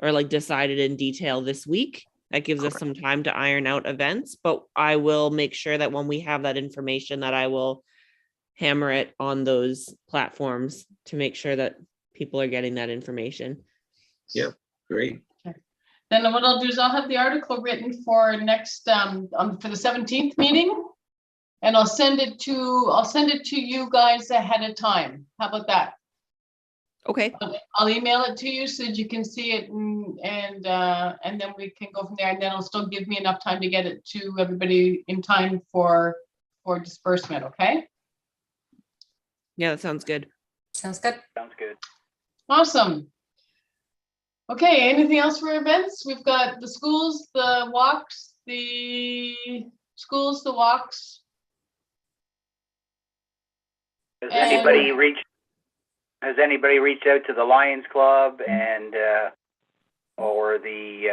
or like decided in detail this week. That gives us some time to iron out events, but I will make sure that when we have that information, that I will hammer it on those platforms to make sure that people are getting that information. Yeah, great. Then what I'll do is I'll have the article written for next, for the 17th meeting. And I'll send it to you guys ahead of time. How about that? Okay. I'll email it to you so that you can see it, and then we can go from there, and then it'll still give me enough time to get it to everybody in time for disbursement, okay? Yeah, that sounds good. Sounds good. Sounds good. Awesome. Okay, anything else for events? We've got the schools, the walks, the walks. Has And- anybody reached out to the Lions Club and or the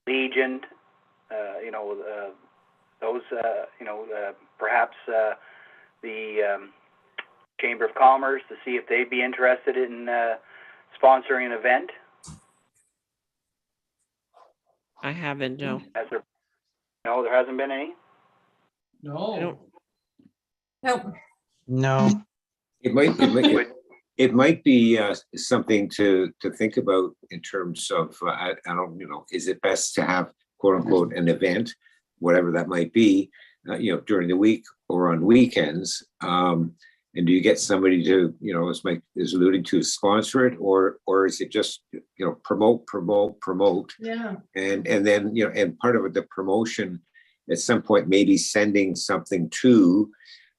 Legion? Those perhaps the Chamber of Commerce, to see if they'd be interested in sponsoring an event? I haven't, no. Has there? No, there hasn't been any. I No. don't, Nope. No, It might be something to think about in terms of, I don't, is it best to have quote unquote an event, whatever that might be, during the week or on weekends? And do you get somebody to, as Mike is alluding to, sponsor it, or is it just, promote? Yeah. And then, and part of it, the promotion at some point, maybe sending something to,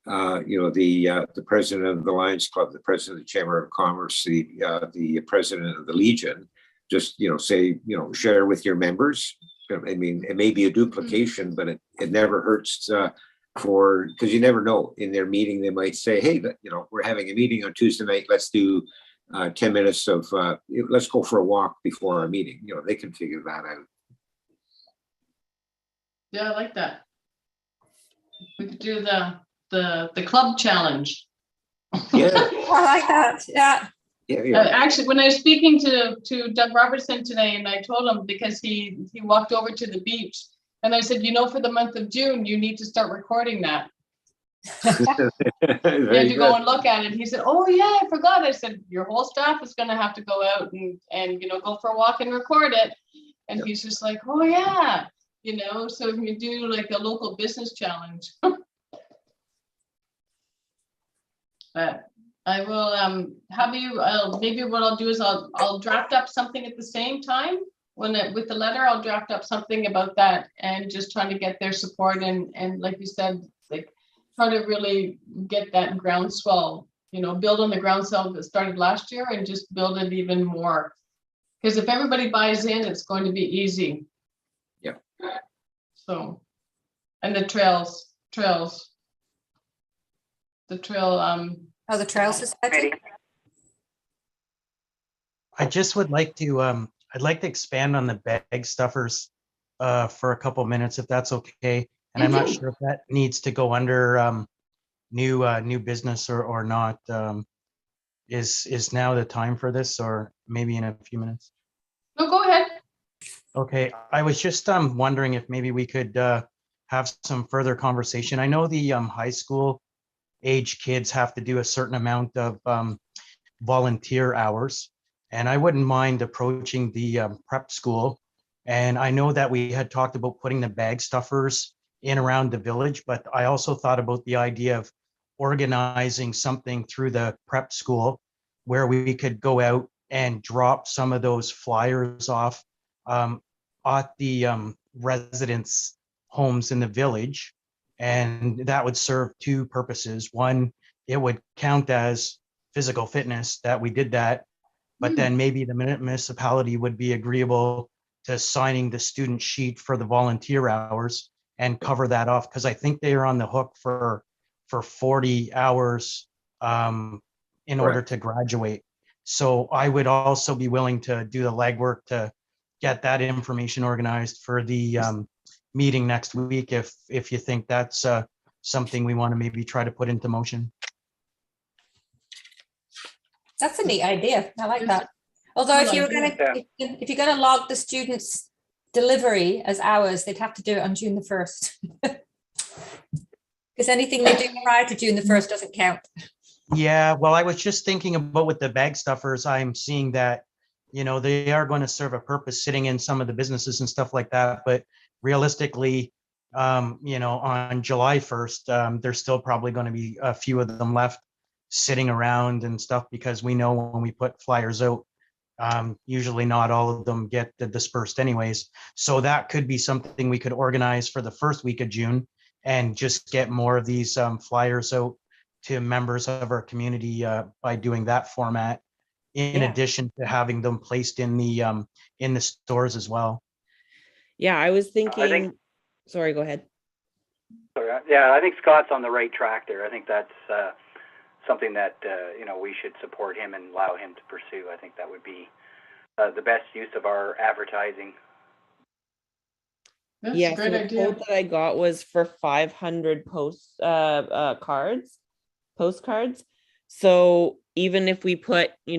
the president of the Lions Club, the president of the Chamber of Commerce, the president of the Legion, just, say, share with your members. I mean, it may be a duplication, but it never hurts because you never know. In their meeting, they might say, hey, we're having a meeting on Tuesday night. Let's do 10 minutes of, let's go for a walk before our meeting. They can figure that out. Yeah, I like that. We could do the club challenge. Yeah. I like that. Yeah. Yeah. Actually, when I was speaking to Doug Robertson today, and I told him, because he walked over to the beach, and I said, for the month of June, you need to start recording that. You had to go and look at it. He said, oh yeah, I forgot. I said, your whole staff is going to have to go out and go for a walk and record it. And he's just like, oh yeah, so if you do like a local business challenge. But I will have you, maybe what I'll do is I'll draft up something at the same time with the letter. I'll draft up something about that, and just trying to get their support, and like you said, like try to really get that groundswell, build on the ground sale that started last year and just build it even more. Because if everybody buys in, it's going to be easy. Yeah. So, and the trails, the trail, Oh, the Trail Society? I just would like to, I'd like to expand on the bag stuffers for a couple minutes, if that's okay. And I'm not sure if that needs to go under new business or not. Is now the time for this, or maybe in a few minutes? no, go ahead. Okay, I was just wondering if maybe we could have some further conversation. I know the high school age kids have to do a certain amount of volunteer hours, and I wouldn't mind approaching the prep school. And I know that we had talked about putting the bag stuffers in around the village, but I also thought about the idea of organizing something through the prep school where we could go out and drop some of those flyers off at the residents' homes in the village. And that would serve two purposes. One, it would count as physical fitness that we did that, but then maybe the municipality would be agreeable to signing the student sheet for the volunteer hours and cover that off, because I think they are on the hook for 40 hours in order to graduate. So I would also be willing to do the legwork to get that information organized for the meeting next week, if you think that's something we want to maybe try to put into motion. That's a neat idea. I like that. Although if you're gonna log the students' delivery as hours, they'd have to do it on June the 1st. Because anything they do prior to June the 1st doesn't count. Yeah, well, I was just thinking about with the bag stuffers, I'm seeing that, they are going to serve a purpose sitting in some of the businesses and stuff like that. But realistically, on July 1st, there's still probably going to be a few of them left sitting around and stuff, because we know when we put flyers out, usually not all of them get dispersed anyways. So that could be something we could organize for the first week of June and just get more of these flyers out to members of our community by doing that format, in addition to having them placed in the stores as well. Yeah, I was thinking, sorry, go ahead. Yeah, I think Scott's on the right track there. I think that's something that we should support him and allow him to pursue. I think that would be the best use of our advertising. That's Yeah, a great so the idea. quote that I got was for 500 postcards. So even if we put, I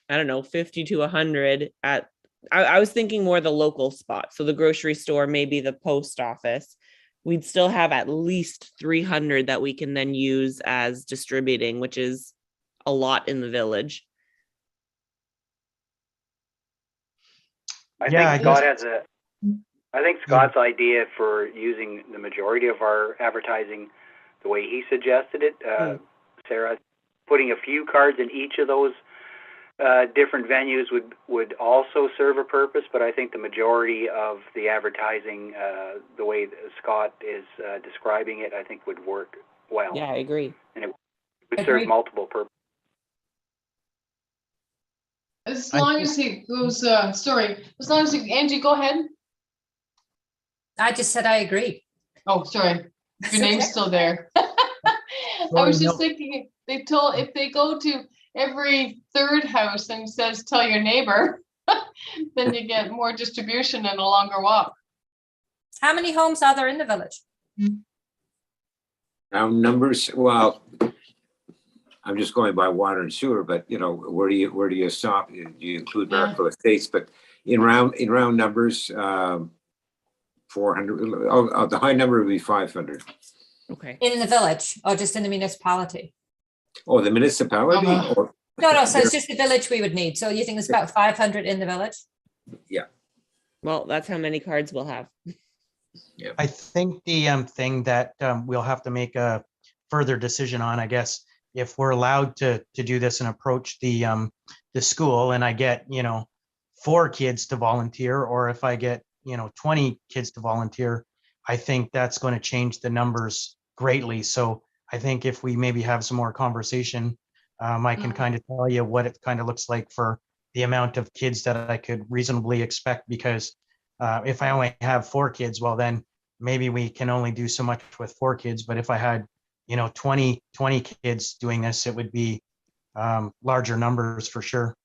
don't know, 50 to 100 at, I was thinking more the local spot. So the grocery store, maybe the post office, we'd still have at least 300 that we can then use as distributing, which is a lot in the village. I think Scott's idea for using the majority of our advertising the way he suggested it, Sarah, putting a few cards in each of those different venues would also serve a purpose, but I think the majority of the advertising, the way Scott is describing it, I think would work well. Yeah, I agree. And it would serve multiple purposes. As long as he goes, Angie, go ahead. I just said I agree. Oh, sorry. Your name's still there. I was just thinking, if they go to every third house and says, tell your neighbor, then you get more distribution and a longer walk. How many homes are there in the village? Numbers, well, I'm just going by water and sewer, but where do you stop? You include Maricopa Estates, but in round numbers, 400. The high number would be 500. Okay. In the village or just in the municipality? Oh, the municipality? No, so it's just the village we would need. So you think it's about 500 in the village? Yeah. Well, that's how many cards we'll have. Yeah. I think the thing that we'll have to make a further decision on, I guess, if we're allowed to do this and approach the school, and I get 4 kids to volunteer, or if I get 20 kids to volunteer, I think that's going to change the numbers greatly. So I think if we maybe have some more conversation, I can kind of tell you what it kind of looks like for the amount of kids that I could reasonably expect, because if I only have 4 kids, well, then maybe we can only do so much with 4 kids. But if I had, 20 kids doing this, it would be larger numbers for sure.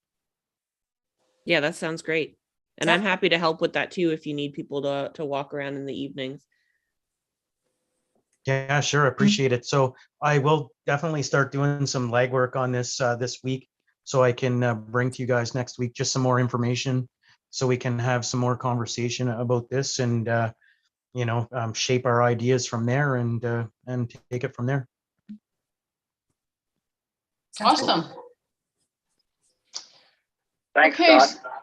Yeah, that sounds great. And I'm happy to help with that too if you need people to walk around in the evenings. Yeah, sure. Appreciate it. So I will definitely start doing some legwork on this this week, so I can bring to you guys next week just some more information, so we can have some more conversation about this, and shape our ideas from there, and take it from there. Awesome. Thanks, Okay. Scott.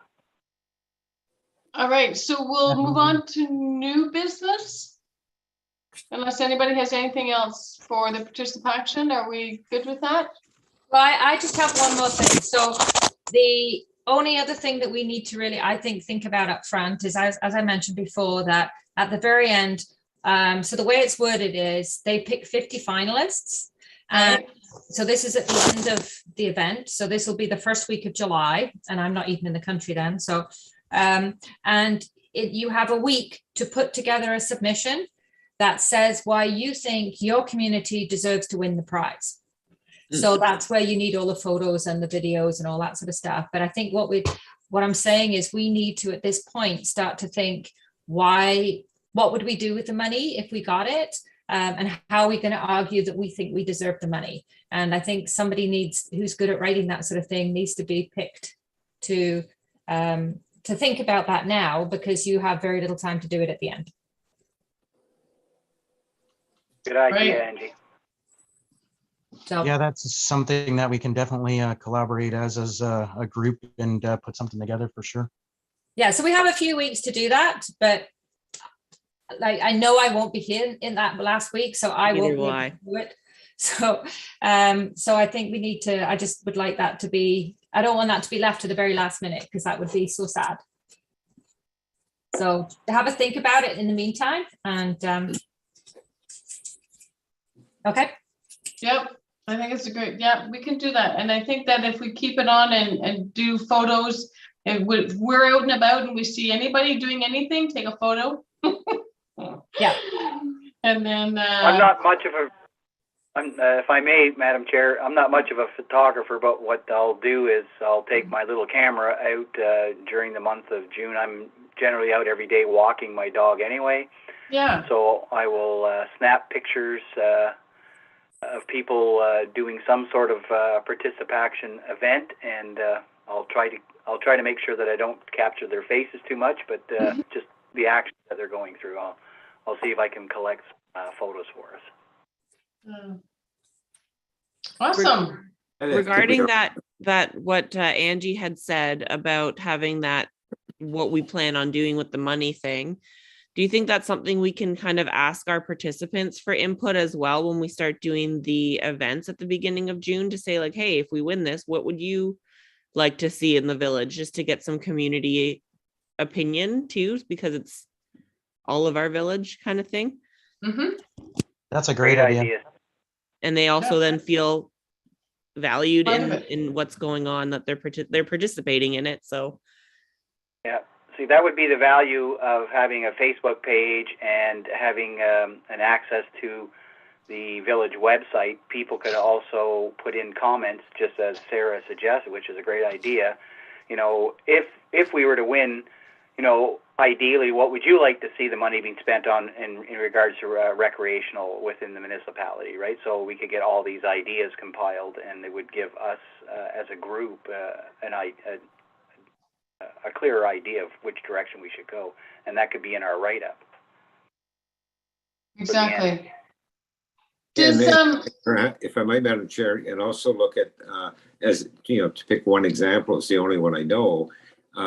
All right, so we'll move on to new business. Unless anybody has anything else for the participation, are we good with that? Well, I just have one more thing. So the only other thing that we need to really, I think about up front is, as I mentioned before, that at the very end, so the way it's worded is they pick 50 finalists. And so this is at the end of the event. So this will be the first week of July, and I'm not even in the country then. So, you have a week to put together a submission that says why you think your community deserves to win the prize. So that's where you need all the photos and the videos and all that sort of stuff. But I think what I'm saying is we need to, at this point, start to think, what would we do with the money if we got it? And how are we going to argue that we think we deserve the money? And I think somebody who's good at writing that sort of thing needs to be picked to think about that now, because you have very little time to do it at the end. Good idea, Right. Angie. So Yeah, that's something that we can definitely collaborate as a group and put something together for sure. yeah, so we have a few weeks to do that, but I know I won't be here in that last week, so I won't be able to do it. So I think we need to, I just would like that to be, I don't want that to be left to the very last minute, because that would be so sad. So have a think about it in the meantime, and okay. Yep, I think it's we can do that. And I think that if we keep it on and do photos, and we're out and about and we see anybody doing anything, take a photo. Yeah. And then I'm not much of a, if I may, Madam Chair, I'm not much of a photographer, but what I'll do is I'll take my little camera out during the month of June. I'm generally out every day walking my dog anyway. yeah. So I will snap pictures of people doing some sort of participation event, and I'll try to make sure that I don't capture their faces too much, but just the action that they're going through. I'll see if I can collect photos for us. Awesome. Regarding that what Angie had said about having that, what we plan on doing with the money thing, do you think that's something we can kind of ask our participants for input as well when we start doing the events at the beginning of June, to say like, hey, if we win this, what would you like to see in the village, just to get some community opinion too, because it's all of our village kind of thing. Mm-hmm. That's a great idea. And they also then feel valued Part of it. in what's going on, that they're participating in it. So Yeah. See, that would be the value of having a Facebook page and having an access to the village website. People could also put in comments, just as Sarah suggested, which is a great idea. If we were to win, ideally, what would you like to see the money being spent on in regards to recreational within the municipality, right? So we could get all these ideas compiled, and it would give us as a group a clearer idea of which direction we should go, and that could be in our write-up. Exactly. And Does then, if I might, Madam Chair, and also look at, as to pick one example, it's the only one I know,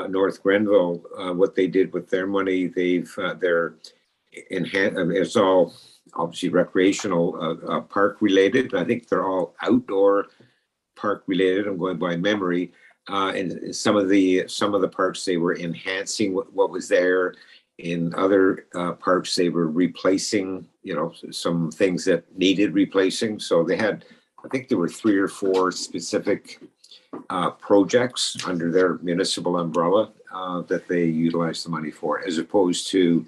North Grenville, what they did with their money, they're it's all obviously recreational, park related. I think they're all outdoor park related. I'm going by memory. And some of the parks, they were enhancing what was there. In other parks, they were replacing some things that needed replacing. So they had, I think there were 3 or 4 specific projects under their municipal umbrella that they utilized the money for, as opposed to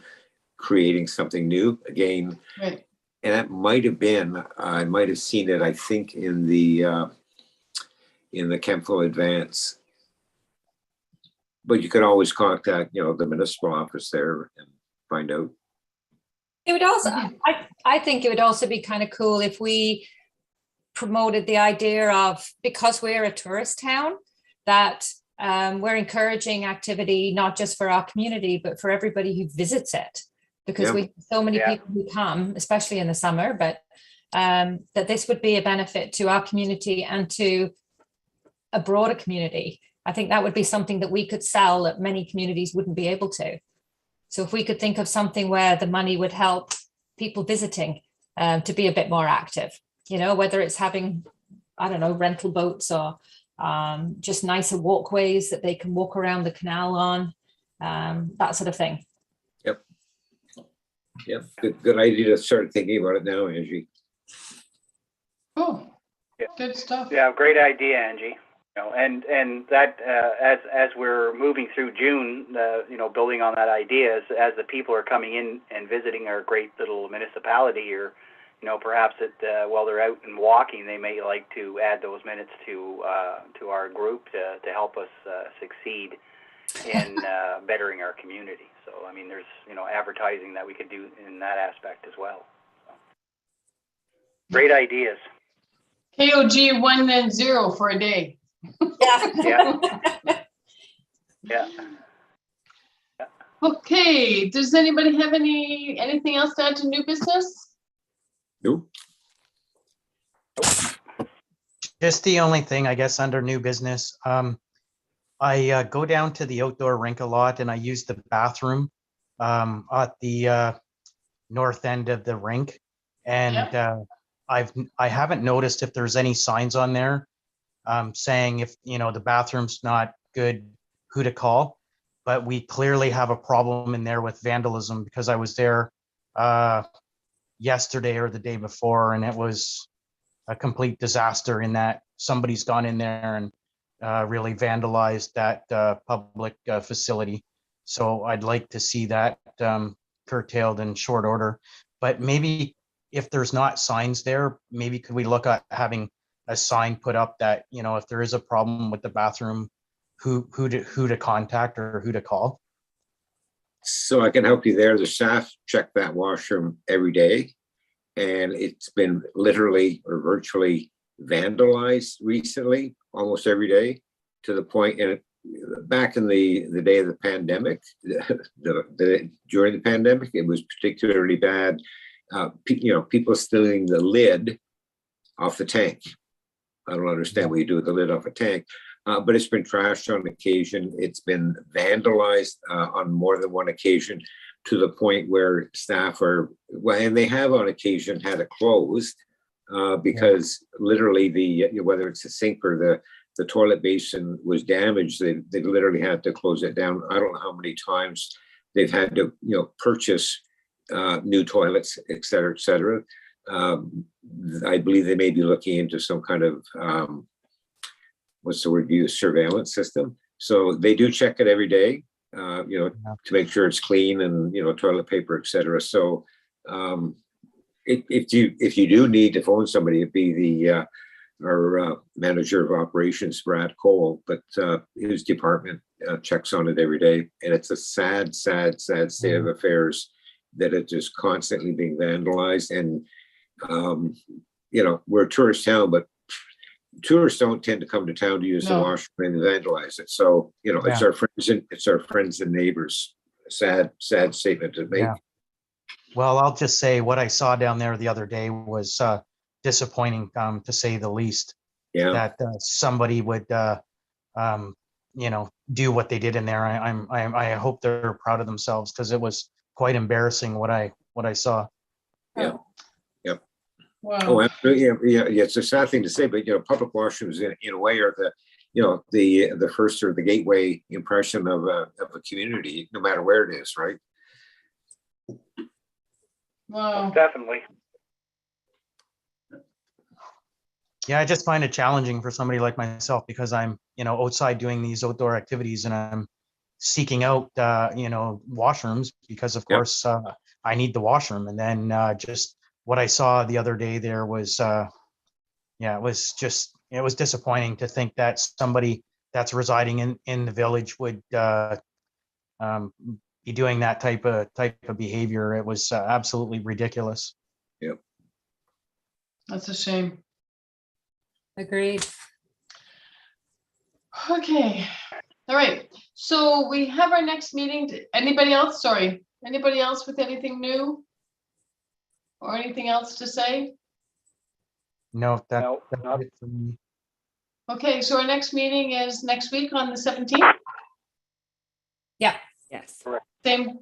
creating something new again. Right. And that might have been, I might have seen it, I think, in the Kempville Advance. But you could always contact, the municipal office there and find out. It would also, I think it would also be kind of cool if we promoted the idea of, because we're a tourist town, that we're encouraging activity, not just for our community, but for everybody who visits it. Because we have so many people who come, especially in the summer, but that this would be a benefit to our community and to a broader community. I think that would be something that we could sell that many communities wouldn't be able to. So if we could think of something where the money would help people visiting to be a bit more active, whether it's having, I don't know, rental boats or just nicer walkways that they can walk around the canal on, that sort of thing. Yep, good idea to start thinking about it now, Angie. Oh, good stuff. Yeah, great idea, Angie. And that as we're moving through June, building on that idea, as the people are coming in and visiting our great little municipality, or perhaps while they're out and walking, they may like to add those minutes to our group to help us succeed in bettering our community. So I mean, there's advertising that we could do in that aspect as well. So, great ideas. KOG 110 for a day. Yeah. Okay, does anybody have anything else to add to new business? Nope. Just the only thing, I guess, under new business, I go down to the outdoor rink a lot, and I use the bathroom at the north end of the rink, and I haven't noticed if there's any signs on there saying if the bathroom's not good, who to call. But we clearly have a problem in there with vandalism, because I was there yesterday or the day before, and it was a complete disaster in that somebody's gone in there and really vandalized that public facility. So I'd like to see that curtailed in short order. But maybe if there's not signs there, maybe could we look at having a sign put up that, if there is a problem with the bathroom, who to contact or who to call? So I can help you there. The staff check that washroom every day, and it's been literally or virtually vandalized recently, almost every day, to the point, and back in the day of the pandemic, during the pandemic, it was particularly bad. People stealing the lid off the tank. I don't understand what you do with the lid off a tank, but it's been trashed on occasion. It's been vandalized on more than one occasion, to the point where staff and they have on occasion had it closed because literally whether it's the sink or the toilet basin was damaged, they literally had to close it down. I don't know how many times they've had to purchase new toilets, et cetera, et cetera. I believe they may be looking into some kind of what's the word used, surveillance system. So they do check it every day, to make sure it's clean and toilet paper, et cetera. So if you do need to phone somebody, it'd be our manager of operations, Brad Cole, but his department checks on it every day, and it's a sad state of affairs that it is constantly being vandalized. And we're a tourist town, but tourists don't tend to come to town to use the washroom and vandalize it. So it's our friends and neighbors. Sad statement to make. Yeah. Well, I'll just say what I saw down there the other day was disappointing, to say the least. Yeah. That somebody would do what they did in there. I hope they're proud of themselves, because it was quite embarrassing what I saw. Yeah. Yep. Wow. Oh, absolutely. Yeah. It's a sad thing to say, but public washrooms in a way are the first or the gateway impression of a community, no matter where it is, right? Wow. Definitely. Yeah, I just find it challenging for somebody like myself because I'm, outside doing these outdoor activities and I'm seeking out, washrooms because of Yep. course, I need the washroom. And then just what I saw the other day there was, it was disappointing to think that somebody that's residing in the village would be doing that type of behavior. It was absolutely ridiculous. That's a shame. Agreed. Okay, all right. So we have our next meeting. Anybody else? Sorry, anybody else with anything new? Or anything else to say? No, that's not- it for me. Okay, so our next meeting is next week on the 17th, Yes.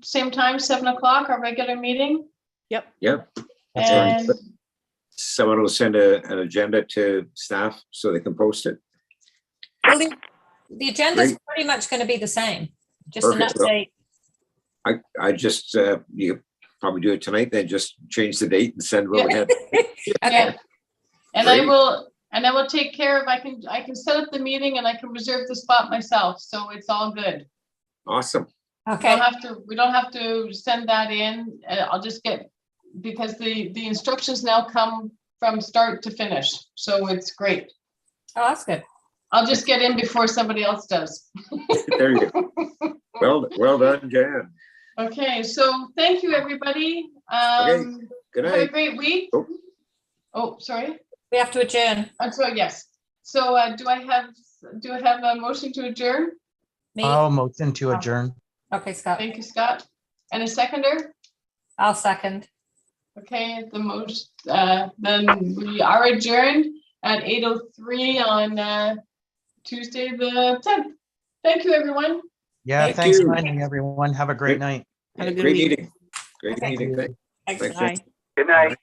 same time, 7 o'clock, our regular meeting. Yep. Yep. That's right. And Someone will send an agenda to staff so they can post it. Well, the agenda's Great. pretty much going to be the same, just an Perfect. Well, update. I just, you probably do it tonight, then just change the date and send what we had. yeah, and Great. I will take care of, I can set up the meeting and I can reserve the spot myself, so it's all good. Awesome. Okay, We don't have to send that in. I'll just get, because the instructions now come from start to finish, so it's great. oh, that's good. I'll just get in before somebody else does. There you go. Well done, Jan. Okay, so thank you, everybody. Good Have a night. great week. Oh. Oh, sorry. We have to adjourn. I'm sorry, yes. So do I have a motion to adjourn? Me? Oh, motion to adjourn. Okay, Scott. Thank you, Scott. And a seconder? I'll second. Okay, then we are adjourned at 8:03 on Tuesday, the 10th. Thank you, everyone. Yeah, Thank thanks, you. Randy, everyone. Have a great night. Have a good Great week. meeting. Great Okay. meeting. Thank you. Thanks. Bye. Good night.